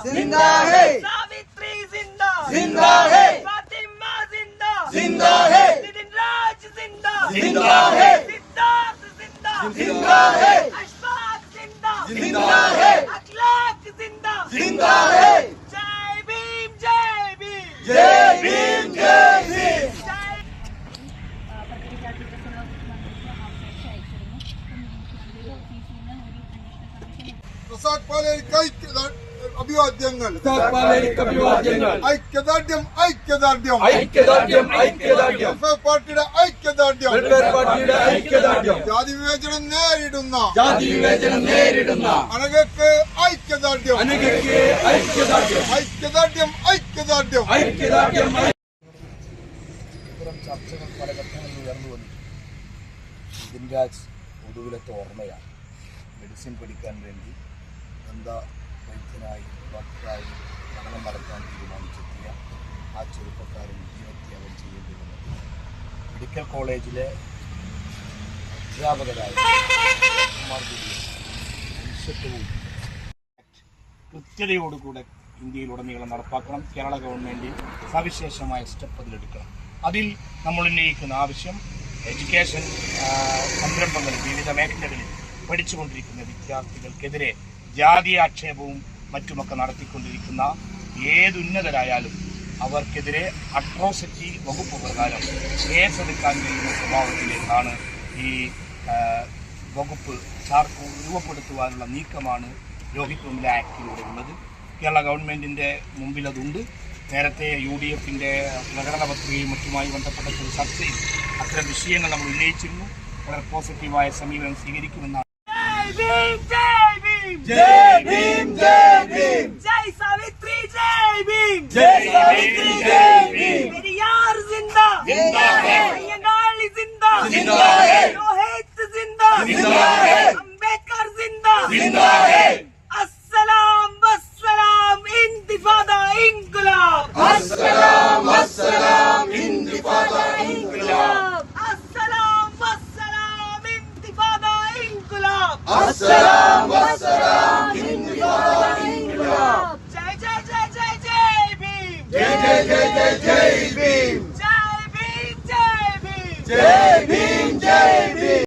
जिंदा है, सावित्री जिंदा, जिंदा है, फातिमा जिंदा, जिंदा है, नितिन राज जिंदा, जिंदा है, सिद्धार्थ जिंदा, जिंदा है, अशफाक जिंदा, जिंदा है, अखलाक जिंदा, जिंदा है। जय भीम, जय भीम, जय भीम, जय भीम। പ്രസാദ് പാലേരിക്ക് അഭിവാദ്യങ്ങൾ. ഐക്യദാർഢ്യം, ഐക്യദാർഢ്യം, ഐക്യദാർഢ്യം, ഐക്യദാർഢ്യം, പാർട്ടിയുടെ ഐക്യദാർഢ്യം. പാർട്ടിയുടെ ഐക്യദാർഢ്യം, ജാതി വിവേചനം നേരിടുന്ന ജാതി വിവേചനം നേരിടുന്ന അനഘയ്ക്ക് ഐക്യദാർഢ്യം, അനഘയ്ക്ക് ഐക്യദാർഢ്യം, ഐക്യദാർഢ്യം, ഐക്യദാർഢ്യം. ഐക്യദാർഢ്യം. ഇത്തരം ചർച്ചകൾ പല ഘട്ടങ്ങളിൽ ഉയർന്നു വന്നിട്ടുണ്ട്. നിതിൻ രാജ് ഒടുവിലത്തെ ഓർമ്മയാണ്. മെഡിസിൻ പഠിക്കാൻ വേണ്ടി എന്താ വൈദ്യനായി ഡോക്ടറായി പഠനം നടത്താൻ തീരുമാനിച്ചെത്തിയ ആ ചെറുപ്പക്കാരൻ ജീവത്യാഗം ചെയ്യേണ്ടി വന്നത് മെഡിക്കൽ കോളേജിലെ അധ്യാപകരായ മനുഷ്യത്വവും കൃത്യതയോടുകൂടെ ഇന്ത്യയിലുടനീളം നടപ്പാക്കണം. കേരള ഗവൺമെൻറ് സവിശേഷമായ സ്റ്റെപ്പ് അതിലെടുക്കണം. അതിൽ നമ്മൾ ഉന്നയിക്കുന്ന ആവശ്യം എഡ്യൂക്കേഷൻ സംരംഭങ്ങളിൽ വിവിധ മേഖലകളിൽ പഠിച്ചുകൊണ്ടിരിക്കുന്ന വിദ്യാർത്ഥികൾക്കെതിരെ ജാതി ആക്ഷേപവും മറ്റുമൊക്കെ നടത്തിക്കൊണ്ടിരിക്കുന്ന ഏതുന്നതരായാലും അവർക്കെതിരെ അട്രോസിറ്റി വകുപ്പ് പ്രകാരം കേസെടുക്കാൻ കഴിയുന്ന സ്വഭാവത്തിലേക്കാണ് ഈ വകുപ്പ് രൂപപ്പെടുത്തുവാനുള്ള നീക്കമാണ് രോഹിത് വെമുല ആക്ടിലൂടെ ഉള്ളത്. കേരള ഗവൺമെൻറ്റിൻ്റെ മുമ്പിൽ അതുണ്ട്. നേരത്തെ UDFിൻ്റെ പ്രകടന പത്രികയും മറ്റുമായി ബന്ധപ്പെട്ട ഒരു ചർച്ചയിൽ അത്തരം വിഷയങ്ങൾ നമ്മൾ ഉന്നയിച്ചിരുന്നു. വളരെ പോസിറ്റീവായ സമീപനം സ്വീകരിക്കുമെന്നാണ്. जय भीम, जय भीम, जय सावित्री, जय भीम, जय सावित्री, जय भीम। पेरियार जिंदा, जिंदा है, अय्यंगार जिंदा, जिंदा है, रोहित जिंदा, जिंदा है, अंबेडकर जिंदा, जिंदा है।